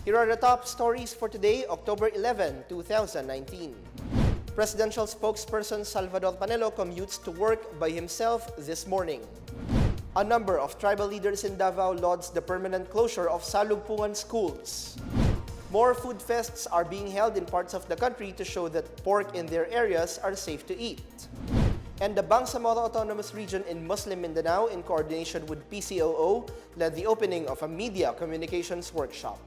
Here are the top stories for today, October 11, 2019. Presidential spokesperson Salvador Panelo commutes to work by himself this morning. A number of tribal leaders in Davao lauds the permanent closure of Salugpungan schools. More food fests are being held in parts of the country to show that pork in their areas are safe to eat. And the Bangsamoro Autonomous Region in Muslim Mindanao, in coordination with PCOO, led the opening of a media communications workshop.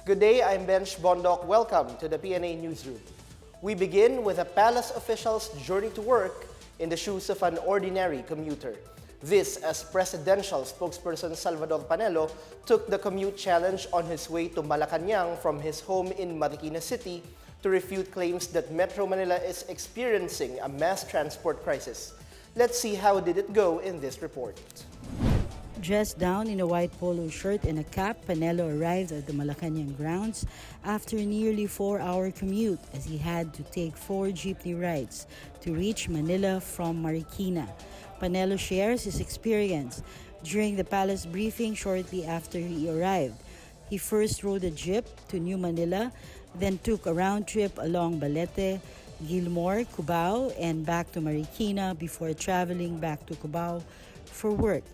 Good day, I'm Bench Bondok. Welcome to the PNA Newsroom. We begin with a palace official's journey to work in the shoes of an ordinary commuter. This as presidential spokesperson Salvador Panelo took the commute challenge on his way to Malacanang from his home in Marikina City to refute claims that Metro Manila is experiencing a mass transport crisis. Let's see how did it go in this report. Dressed down in a white polo shirt and a cap, Panelo arrived at the Malacanang grounds after a nearly 4-hour commute as he had to take 4 jeepney rides to reach Manila from Marikina. Panelo shares his experience during the palace briefing shortly after he arrived. He first rode a jeep to New Manila, then took a round trip along Balete, Gilmore, Cubao, and back to Marikina before traveling back to Cubao for work.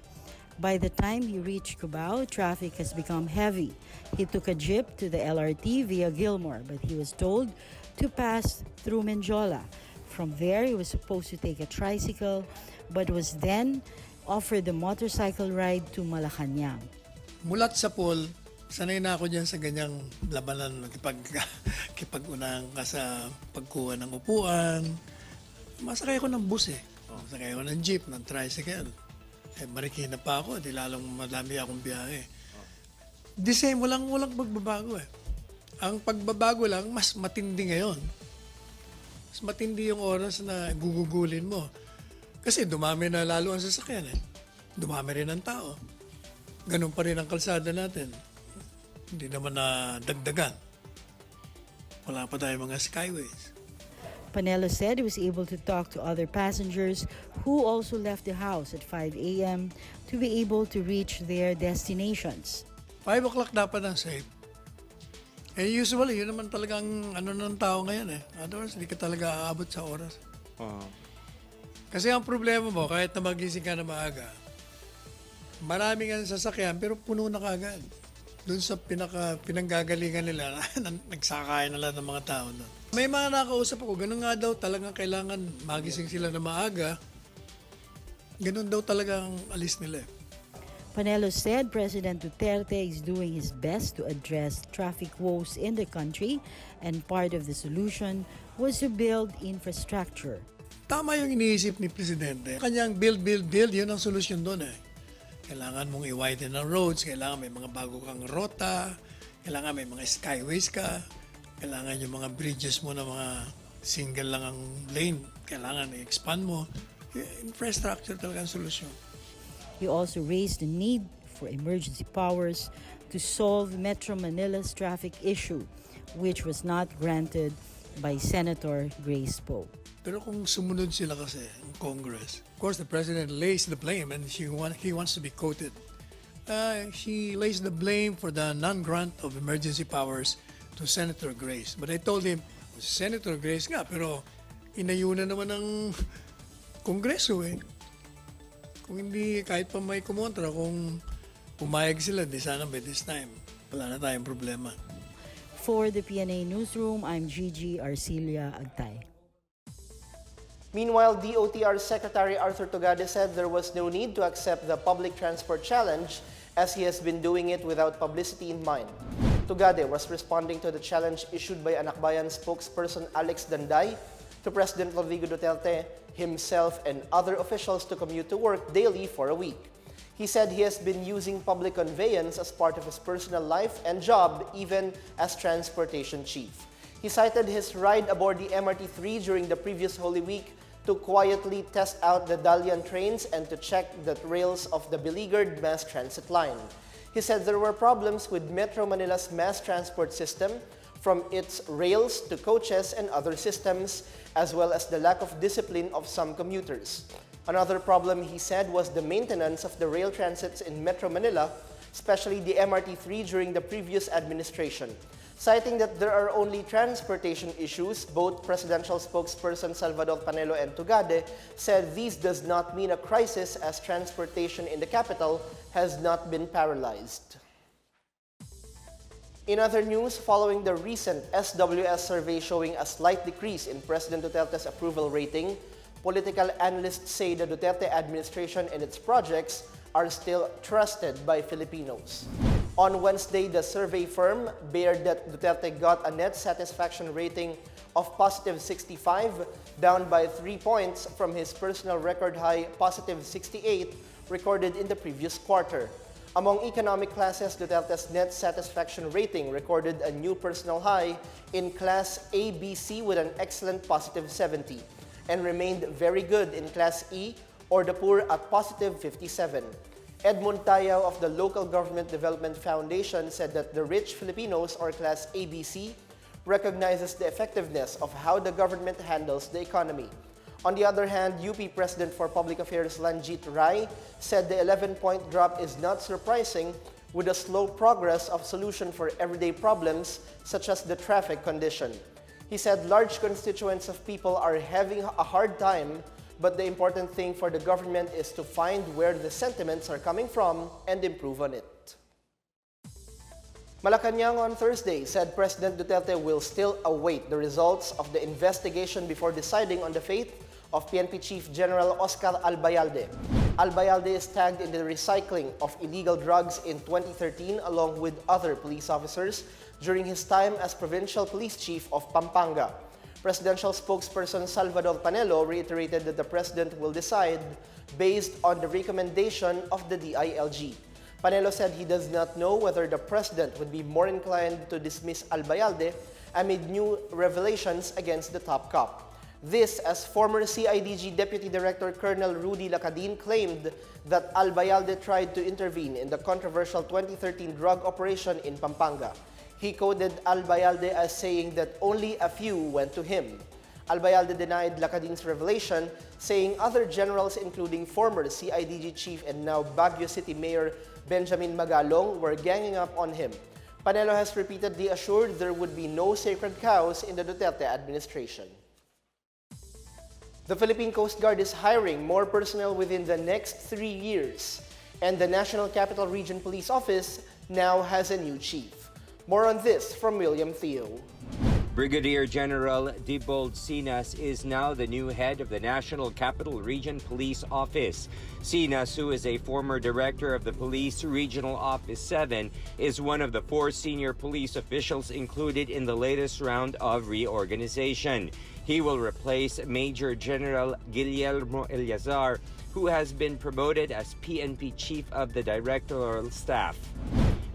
By the time he reached Cubao, traffic has become heavy. He took a jeep to the LRT via Gilmore, but he was told to pass through Menjola. From there, he was supposed to take a tricycle, but was then offered a motorcycle ride to Malacanang. Mulat sa pool, sanay na ako dyan sa ganyang labanan, kipag-unahan ka sa pagkuha ng upuan. Masakay ako ng bus Masakay ako ng jeep, ng tricycle. Marikina pa ako, di lalong madami akong biyahe. The same, walang pagbabago Ang pagbabago lang, mas matindi ngayon. Mas matindi yung oras na gugugulin mo. Kasi dumami na lalo ang sasakyan Dumami rin ang tao. Ganun pa rin ang kalsada natin. Hindi naman na dagdagan. Wala pa tayong mga skyways. Panelo said he was able to talk to other passengers who also left the house at 5 a.m. to be able to reach their destinations. 5 o'clock dapat ang safe. Usually, yun naman talagang ng tao ngayon Otherwise, hindi ka talaga aabot sa oras. Kasi ang problema mo, kahit na magising ka na maaga, maraming ang sasakyan pero puno na kagad. Doon sa pinanggagalingan nila, nagsakay na lahat ng mga tao doon. May mga nakausap ako, ganun nga daw talagang kailangan magising sila na maaga. Ganun daw talagang alis nila. Panelo said President Duterte is doing his best to address traffic woes in the country and part of the solution was to build infrastructure. Tama yung iniisip ni Presidente. Kanyang build, yun ang solusyon doon Kailangan mong i-widen ang roads, kailangan may mga bago kang rota, kailangan may mga skyways ka, kailangan yung mga bridges mo na mga single lang ang lane, kailangan i-expand mo. Infrastructure talaga ang solusyon. He also raised the need for emergency powers to solve Metro Manila's traffic issue, which was not granted by Senator Grace Poe. Pero kung sumunod sila kasi ang Congress, of course the President lays the blame and he wants to be quoted. She lays the blame for the non-grant of emergency powers to Senator Grace. But I told him, Senator Grace nga, pero inayuna naman ng Kongreso Kung hindi, kahit pa may kumontra, kung pumayag sila, di sana by this time, wala na tayong problema. For the PNA Newsroom, I'm Gigi Arcilia Agtay. Meanwhile, DOTR Secretary Arthur Tagada said there was no need to accept the public transport challenge as he has been doing it without publicity in mind. Tagada was responding to the challenge issued by Anakbayan spokesperson Alex Danday to President Rodrigo Duterte, himself, and other officials to commute to work daily for a week. He said he has been using public conveyance as part of his personal life and job, even as transportation chief. He cited his ride aboard the MRT-3 during the previous Holy Week to quietly test out the Dalian trains and to check the rails of the beleaguered mass transit line. He said there were problems with Metro Manila's mass transport system from its rails to coaches and other systems, as well as the lack of discipline of some commuters. Another problem, he said, was the maintenance of the rail transits in Metro Manila, especially the MRT-3 during the previous administration. Citing that there are only transportation issues, both presidential spokesperson Salvador Panelo and Tagada said this does not mean a crisis as transportation in the capital has not been paralyzed. In other news, following the recent SWS survey showing a slight decrease in President Duterte's approval rating, political analysts say the Duterte administration and its projects are still trusted by Filipinos. On Wednesday, the survey firm bared that Duterte got a net satisfaction rating of positive 65, down by 3 points from his personal record high positive 68 recorded in the previous quarter. Among economic classes, Duterte's net satisfaction rating recorded a new personal high in Class ABC with an excellent positive 70 and remained very good in Class E or the poor at positive 57. Edmund Tayaw of the Local Government Development Foundation said that the rich Filipinos, or Class ABC, recognizes the effectiveness of how the government handles the economy. On the other hand, UP President for Public Affairs Lanjit Rai said the 11-point drop is not surprising with a slow progress of solution for everyday problems such as the traffic condition. He said large constituents of people are having a hard time, but the important thing for the government is to find where the sentiments are coming from and improve on it. Malacanang on Thursday said President Duterte will still await the results of the investigation before deciding on the fate of PNP Chief General Oscar Albayalde. Albayalde is tagged in the recycling of illegal drugs in 2013 along with other police officers during his time as Provincial Police Chief of Pampanga. Presidential spokesperson Salvador Panelo reiterated that the President will decide based on the recommendation of the DILG. Panelo said he does not know whether the President would be more inclined to dismiss Albayalde amid new revelations against the top cop. This as former CIDG Deputy Director Colonel Rudy Lacadin claimed that Albayalde tried to intervene in the controversial 2013 drug operation in Pampanga. He quoted Albayalde as saying that only a few went to him. Albayalde denied Lacadin's revelation, saying other generals including former CIDG Chief and now Baguio City Mayor Benjamin Magalong were ganging up on him. Panelo has repeatedly assured there would be no sacred cows in the Duterte administration. The Philippine Coast Guard is hiring more personnel within the next 3 years, and the National Capital Region Police Office now has a new chief. More on this from William Theo. Brigadier General Dibold Sinas is now the new head of the National Capital Region Police Office. Sinas, who is a former director of the Police Regional Office 7, is one of the 4 senior police officials included in the latest round of reorganization. He will replace Major General Guillermo Eliazar, who has been promoted as PNP Chief of the Directorial Staff.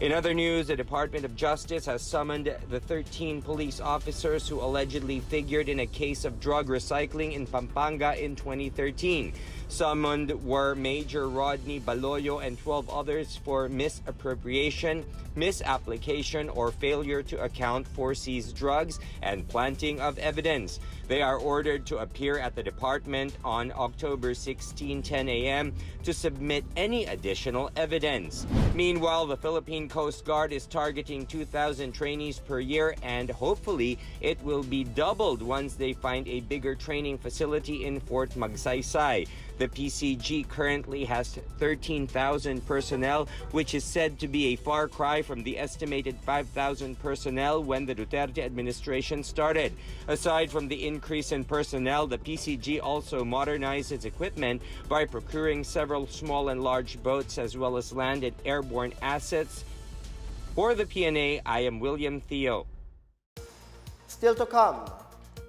In other news, the Department of Justice has summoned the 13 police officers who allegedly figured in a case of drug recycling in Pampanga in 2013. Summoned were Major Rodney Baloyo and 12 others for misappropriation, misapplication, or failure to account for seized drugs and planting of evidence. They are ordered to appear at the department on October 16, 10 a.m. to submit any additional evidence. Meanwhile, the Philippine Coast Guard is targeting 2,000 trainees per year, and hopefully it will be doubled once they find a bigger training facility in Fort Magsaysay. The PCG currently has 13,000 personnel, which is said to be a far cry from the estimated 5,000 personnel when the Duterte administration started. Aside from the increase in personnel, the PCG also modernized its equipment by procuring several small and large boats as well as land and airborne assets. For the PNA, I am William Theo. Still to come,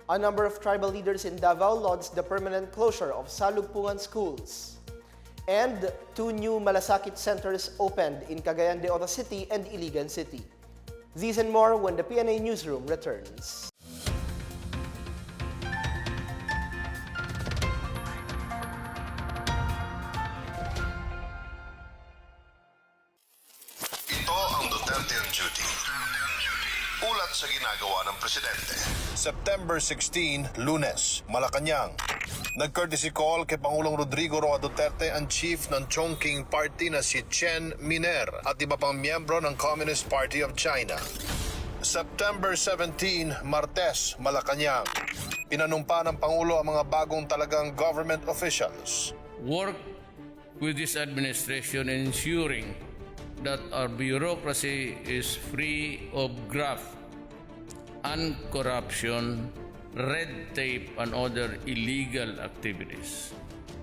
a number of tribal leaders in Davao launched the permanent closure of Salugpungan schools. And 2 new malasakit centers opened in Cagayan de Oro City and Iligan City. These and more when the PNA Newsroom returns. Ito ang Duterte on Duty. Ulat sa ginagawa ng presidente. September 16, Lunes, Malacanang. Nag-courtesy call kay Pangulong Rodrigo Roa Duterte ang chief ng Chongqing Party na si Chen Miner at iba pang miyembro ng Communist Party of China. September 17, Martes, Malacanang. Pinanumpa ng Pangulo ang mga bagong talagang government officials. Work with this administration in ensuring that our bureaucracy is free of graft and corruption, red tape, and other illegal activities.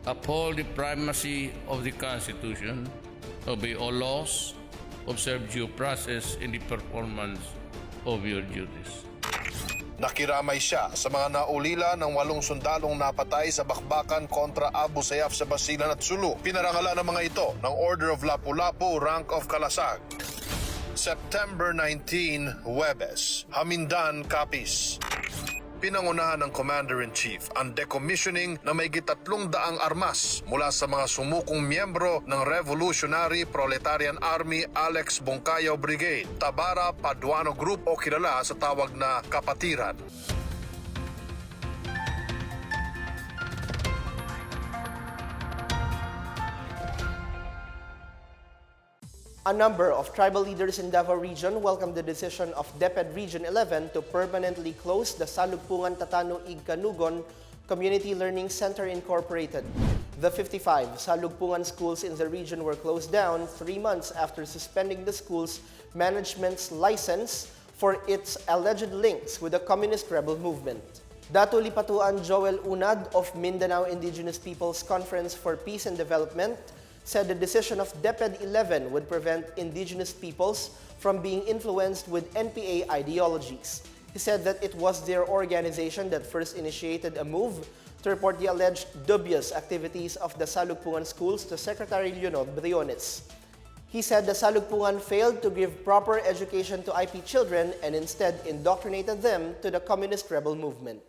Uphold the primacy of the Constitution, obey all laws, observe due process in the performance of your duties. Nakiramay siya sa mga naulila ng 8 sundalong napatay sa bakbakan kontra Abu Sayyaf sa Basilan at Sulu. Pinarangalan ng mga ito ng Order of Lapu-Lapu, Rank of Kalasag. September 19, Huwebes, Hamindan, Capiz. Pinangunahan ng Commander-in-Chief ang decommissioning na may 300 armas mula sa mga sumukong miyembro ng Revolutionary Proletarian Army Alex Bongcayo Brigade, Tabara Paduano Group o kilala sa tawag na Kapatiran. A number of tribal leaders in Davao Region welcomed the decision of DepEd Region 11 to permanently close the Salugpungan Tatano Igkanugon Community Learning Center Incorporated. The 55 Salugpungan schools in the region were closed down 3 months after suspending the school's management's license for its alleged links with the communist rebel movement. Datu Lipatuan Joel Unad of Mindanao Indigenous Peoples Conference for Peace and Development said the decision of DepEd 11 would prevent indigenous peoples from being influenced with NPA ideologies. He said that it was their organization that first initiated a move to report the alleged dubious activities of the Salugpungan schools to Secretary Leonard Briones. He said the Salugpungan failed to give proper education to IP children and instead indoctrinated them to the communist rebel movement.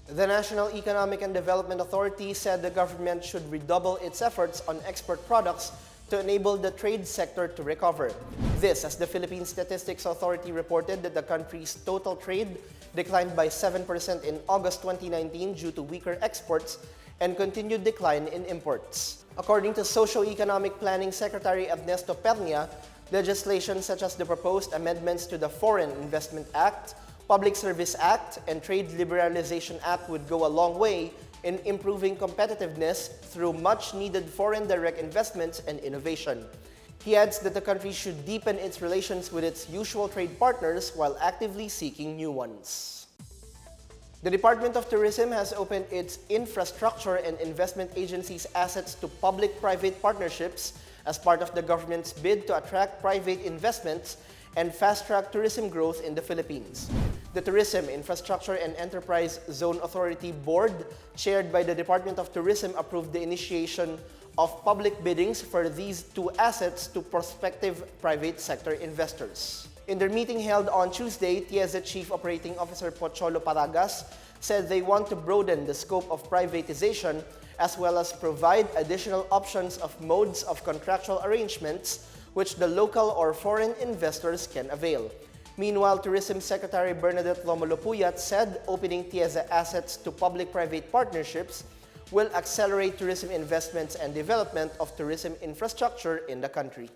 The National Economic and Development Authority said the government should redouble its efforts on export products to enable the trade sector to recover. This as the Philippine Statistics Authority reported that the country's total trade declined by 7% in August 2019 due to weaker exports and continued decline in imports. According to Socio-Economic Planning Secretary Ernesto Pernia, legislation such as the proposed amendments to the Foreign Investment Act, Public Service Act, and Trade Liberalization Act would go a long way in improving competitiveness through much-needed foreign direct investments and innovation. He adds that the country should deepen its relations with its usual trade partners while actively seeking new ones. The Department of Tourism has opened its Infrastructure and Investment Agency's assets to public-private partnerships as part of the government's bid to attract private investments and fast-track tourism growth in the Philippines. The Tourism, Infrastructure and Enterprise Zone Authority Board, chaired by the Department of Tourism, approved the initiation of public biddings for these 2 assets to prospective private sector investors. In their meeting held on Tuesday, TIEZE Chief Operating Officer Pocholo Paragas said they want to broaden the scope of privatization as well as provide additional options of modes of contractual arrangements which the local or foreign investors can avail. Meanwhile, Tourism Secretary Bernadette Romulo Puyat said opening TIEZE assets to public-private partnerships will accelerate tourism investments and development of tourism infrastructure in the country.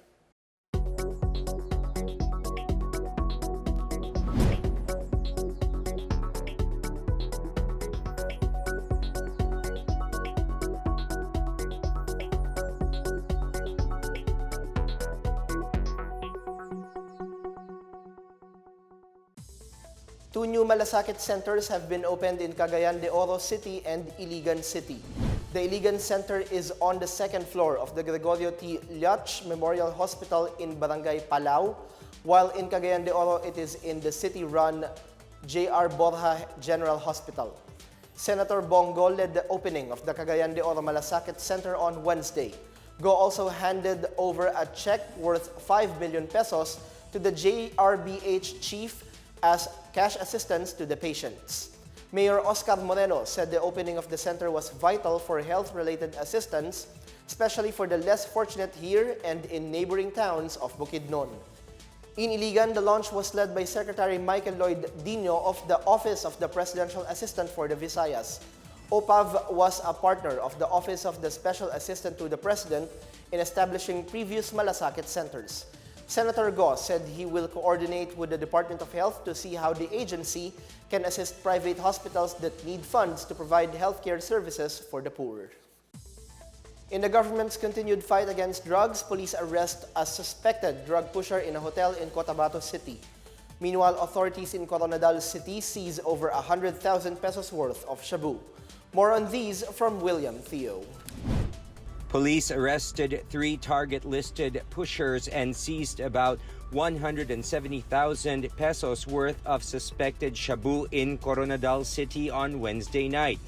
Two new malasakit centers have been opened in Cagayan de Oro City and Iligan City. The Iligan Center is on the second floor of the Gregorio T. Liach Memorial Hospital in Barangay Palau, while in Cagayan de Oro it is in the city-run J.R. Borja General Hospital. Senator Bongo led the opening of the Cagayan de Oro Malasakit Center on Wednesday. Go also handed over a check worth 5 million pesos to the JRBH chief as cash assistance to the patients. Mayor Oscar Moreno said the opening of the center was vital for health-related assistance, especially for the less fortunate here and in neighboring towns of Bukidnon. In Iligan, the launch was led by Secretary Michael Lloyd Dino of the Office of the Presidential Assistant for the Visayas. OPAV was a partner of the Office of the Special Assistant to the President in establishing previous malasakit centers. Senator Go said he will coordinate with the Department of Health to see how the agency can assist private hospitals that need funds to provide healthcare services for the poor. In the government's continued fight against drugs, police arrest a suspected drug pusher in a hotel in Cotabato City. Meanwhile, authorities in Coronadal City seize over 100,000 pesos worth of shabu. More on these from William Theo. Police arrested 3 target-listed pushers and seized about 170,000 pesos worth of suspected shabu in Coronadal City on Wednesday night.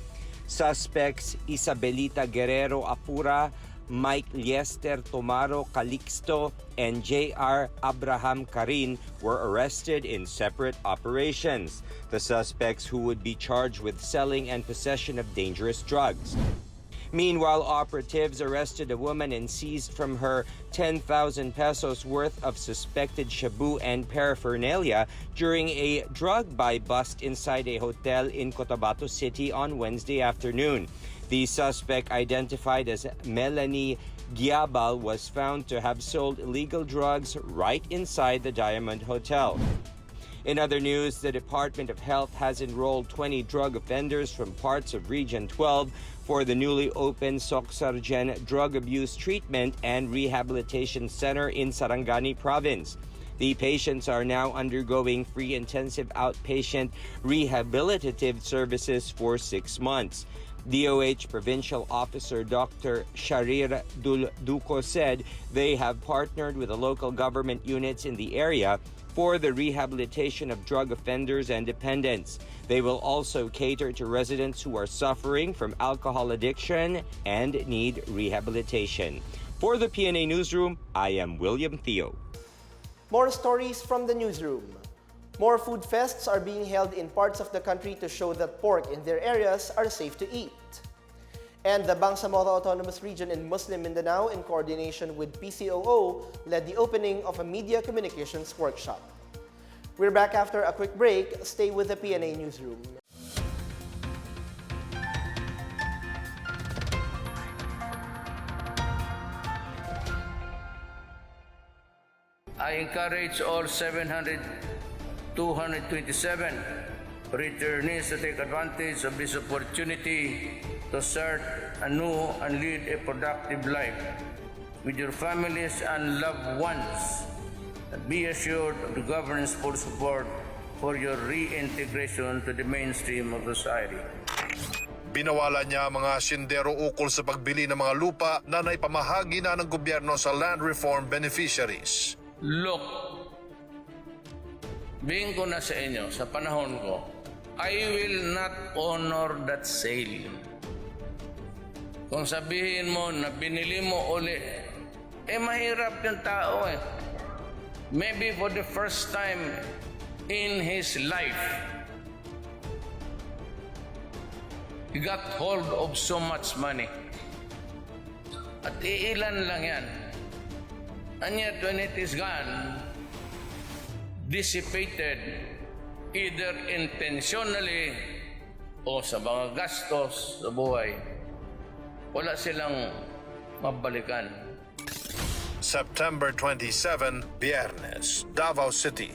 Suspects Isabelita Guerrero Apura, Mike Liester Tomaro Calixto, and J.R. Abraham Carin were arrested in separate operations. The suspects who would be charged with selling and possession of dangerous drugs. Meanwhile, operatives arrested a woman and seized from her 10,000 pesos worth of suspected shabu and paraphernalia during a drug buy bust inside a hotel in Cotabato City on Wednesday afternoon. The suspect, identified as Melanie Giabal, was found to have sold illegal drugs right inside the Diamond Hotel. In other news, the Department of Health has enrolled 20 drug offenders from parts of Region 12 for the newly opened Soxargen Drug Abuse Treatment and Rehabilitation Center in Sarangani Province. The patients are now undergoing free intensive outpatient rehabilitative services for 6 months. DOH Provincial Officer Dr. Sharir Dulduco said they have partnered with the local government units in the area for the rehabilitation of drug offenders and dependents. They will also cater to residents who are suffering from alcohol addiction and need rehabilitation. For the PNA Newsroom, I am William Theo. More stories from the newsroom. More food fests are being held in parts of the country to show that pork in their areas are safe to eat. And the Bangsamoro Autonomous Region in Muslim Mindanao, in coordination with PCOO, led the opening of a media communications workshop. We're back after a quick break. Stay with the PNA Newsroom. I encourage all 227 returnees to take advantage of this opportunity to start anew and lead a productive life with your families and loved ones. And be assured of the government's full support for your reintegration to the mainstream of society. Binawala niya ang mga sindero ukol sa pagbili ng mga lupa na naipamahagi na ng gobyerno sa land reform beneficiaries. Look, bigyan ko na sa inyo, sa panahon ko, I will not honor that sale. Kung sabihin mo na binili mo uli, mahirap yung tao eh. Maybe for the first time in his life, he got hold of so much money. At iilan lang yan. And yet when it is gone, dissipated either intentionally o sa mga gastos sa buhay, wala silang mabalikan. September 27, Biyernes, Davao City.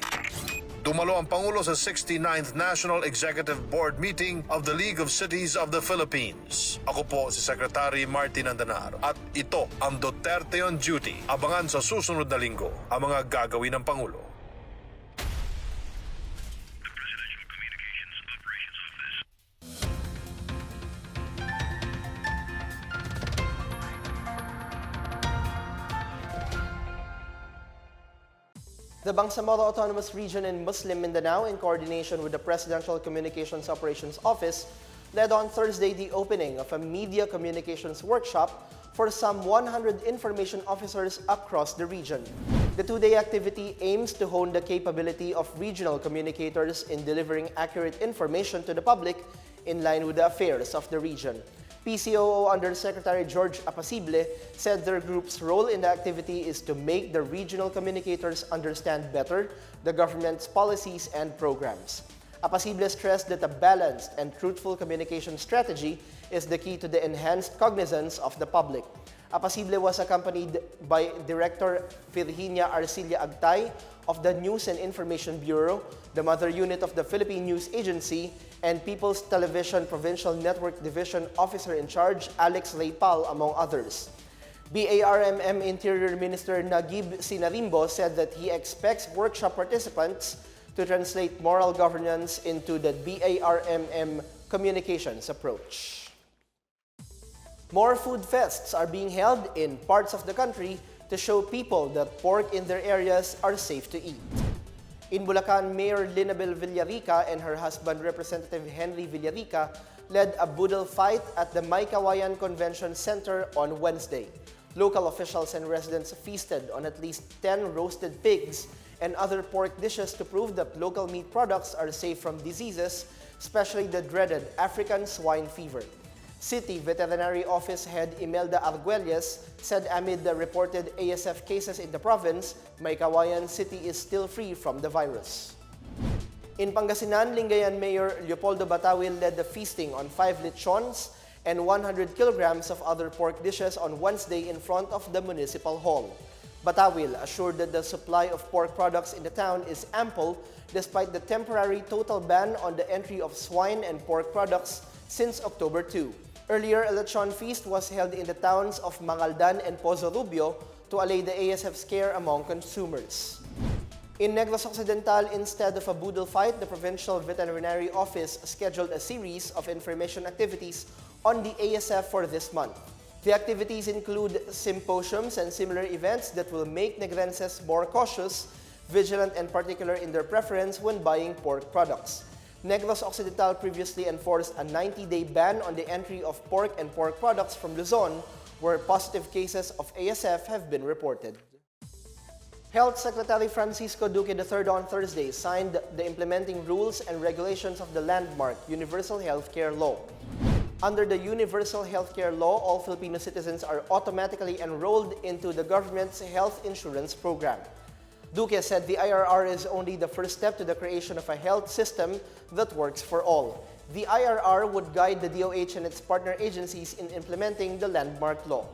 Dumalo ang Pangulo sa 69th National Executive Board Meeting of the League of Cities of the Philippines. Ako po si Secretary Martin Andanar at ito ang Duterte on Duty. Abangan sa susunod na linggo ang mga gagawin ng Pangulo. The Bangsamoro Autonomous Region in Muslim Mindanao, in coordination with the Presidential Communications Operations Office, led on Thursday the opening of a media communications workshop for some 100 information officers across the region. The two-day activity aims to hone the capability of regional communicators in delivering accurate information to the public in line with the affairs of the region. PCOO Undersecretary George Apacible said their group's role in the activity is to make the regional communicators understand better the government's policies and programs. Apacible stressed that a balanced and truthful communication strategy is the key to the enhanced cognizance of the public. Apacible was accompanied by Director Virginia Arcilla Agtay of the News and Information Bureau, the mother unit of the Philippine News Agency, and People's Television Provincial Network Division Officer in Charge Alex Leipal, among others. BARMM Interior Minister Nagib Sinarimbo said that he expects workshop participants to translate moral governance into the BARMM communications approach. More food fests are being held in parts of the country to show people that pork in their areas are safe to eat. In Bulacan, Mayor Linabel Villarica and her husband, Representative Henry Villarica, led a boodle fight at the Maykawayan Convention Center on Wednesday. Local officials and residents feasted on at least 10 roasted pigs and other pork dishes to prove that local meat products are safe from diseases, especially the dreaded African swine fever. City Veterinary Office Head Imelda Arguelles said amid the reported ASF cases in the province, Maykawayan City is still free from the virus. In Pangasinan, Lingayen Mayor Leopoldo Batawil led the feasting on 5 lechons and 100 kilograms of other pork dishes on Wednesday in front of the Municipal Hall. Batawil assured that the supply of pork products in the town is ample despite the temporary total ban on the entry of swine and pork products since October 2. Earlier, a lechon feast was held in the towns of Mangaldan and Pozo Rubio to allay the ASF scare among consumers. In Negros Occidental, instead of a boodle fight, the Provincial Veterinary Office scheduled a series of information activities on the ASF for this month. The activities include symposiums and similar events that will make Negrenses more cautious, vigilant, and particular in their preference when buying pork products. Negros Occidental previously enforced a 90-day ban on the entry of pork and pork products from Luzon, where positive cases of ASF have been reported. Health Secretary Francisco Duque III on Thursday signed the implementing rules and regulations of the landmark Universal Healthcare Law. Under the Universal Healthcare Law, all Filipino citizens are automatically enrolled into the government's health insurance program. Duque said the IRR is only the first step to the creation of a health system that works for all. The IRR would guide the DOH and its partner agencies in implementing the landmark law.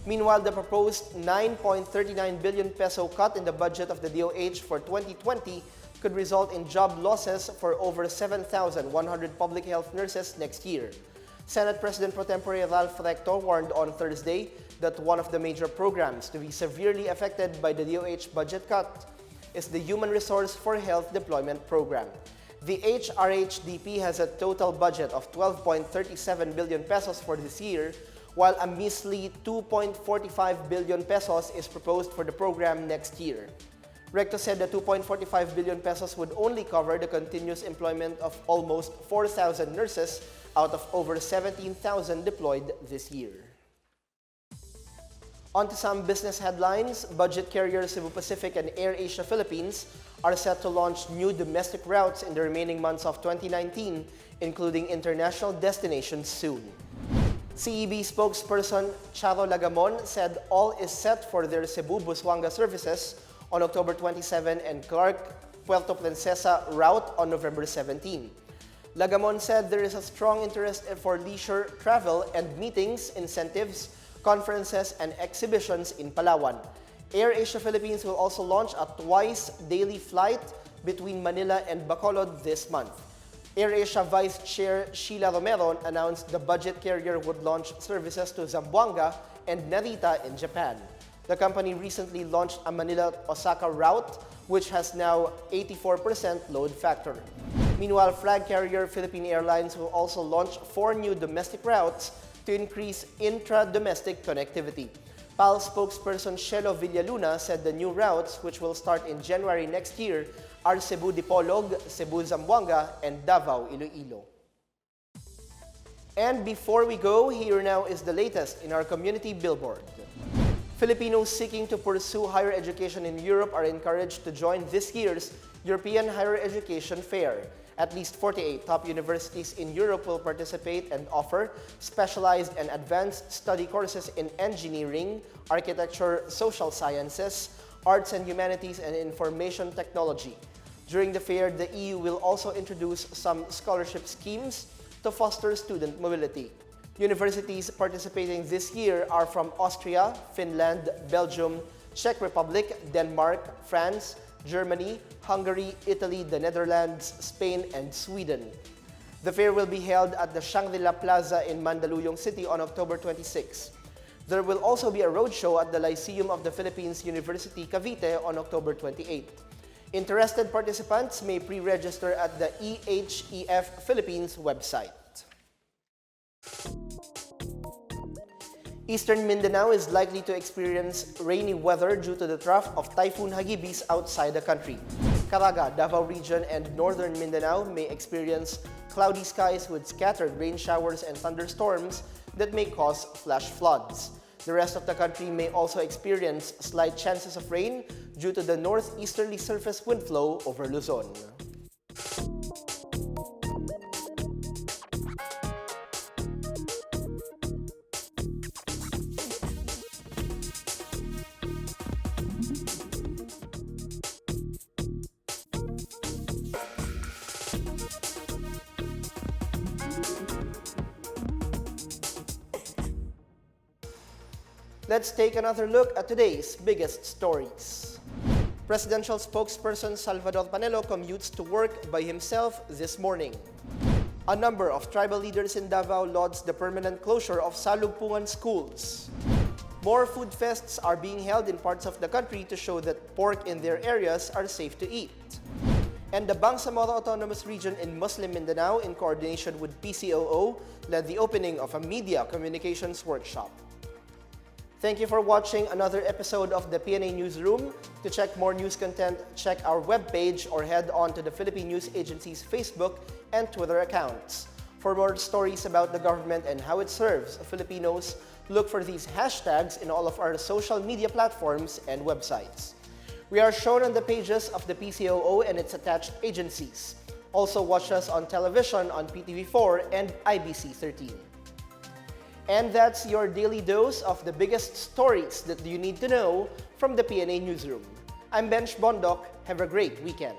Meanwhile, the proposed 9.39 billion peso cut in the budget of the DOH for 2020 could result in job losses for over 7,100 public health nurses next year. Senate President Pro Tempore Ralph Recto warned on Thursday that one of the major programs to be severely affected by the DOH budget cut is the Human Resource for Health Deployment Program. The HRHDP has a total budget of 12.37 billion pesos for this year, while a measly 2.45 billion pesos is proposed for the program next year. Recto said the 2.45 billion pesos would only cover the continuous employment of almost 4,000 nurses out of over 17,000 deployed this year. On to some business headlines. Budget carrier Cebu Pacific and AirAsia Philippines are set to launch new domestic routes in the remaining months of 2019, including international destinations soon. CEB spokesperson Charo Lagamon said all is set for their Cebu-Busuanga services on October 27 and Clark-Puerto Princesa route on November 17. Lagamon said there is a strong interest for leisure travel and meetings, incentives, conferences, and exhibitions in Palawan. AirAsia Philippines will also launch a twice-daily flight between Manila and Bacolod this month. AirAsia Vice Chair Sheila Romero announced the budget carrier would launch services to Zamboanga and Narita in Japan. The company recently launched a Manila-Osaka route, which has now 84% load factor. Meanwhile, flag carrier Philippine Airlines will also launch 4 new domestic routes to increase intra-domestic connectivity. PAL spokesperson Shelo Villaluna said the new routes, which will start in January next year, are Cebu Dipolog, Cebu Zamboanga, and Davao Iloilo. And before we go, here now is the latest in our community billboard. Filipinos seeking to pursue higher education in Europe are encouraged to join this year's European Higher Education Fair. At least 48 top universities in Europe will participate and offer specialized and advanced study courses in engineering, architecture, social sciences, arts and humanities, and information technology. During the fair, the EU will also introduce some scholarship schemes to foster student mobility. Universities participating this year are from Austria, Finland, Belgium, Czech Republic, Denmark, France, Germany, Hungary, Italy, the Netherlands, Spain, and Sweden. The fair will be held at the Shangri-La Plaza in Mandaluyong City on October 26. There will also be a roadshow at the Lyceum of the Philippines University, Cavite on October 28. Interested participants may pre-register at the EHEF Philippines website. Eastern Mindanao is likely to experience rainy weather due to the trough of Typhoon Hagibis outside the country. Caraga, Davao Region, and Northern Mindanao may experience cloudy skies with scattered rain showers and thunderstorms that may cause flash floods. The rest of the country may also experience slight chances of rain due to the northeasterly surface wind flow over Luzon. Let's take another look at today's biggest stories. Presidential spokesperson Salvador Panelo commutes to work by himself this morning. A number of tribal leaders in Davao lauds the permanent closure of Salugpungan schools. More food fests are being held in parts of the country to show that pork in their areas are safe to eat. And the Bangsamoro Autonomous Region in Muslim Mindanao, in coordination with PCOO, led the opening of a media communications workshop. Thank you for watching another episode of the PNA Newsroom. To check more news content, check our webpage or head on to the Philippine News Agency's Facebook and Twitter accounts. For more stories about the government and how it serves Filipinos, look for these hashtags in all of our social media platforms and websites. We are shown on the pages of the PCOO and its attached agencies. Also watch us on television on PTV4 and IBC 13. And that's your daily dose of the biggest stories that you need to know from the PNA Newsroom. I'm Bench Bondok. Have a great weekend.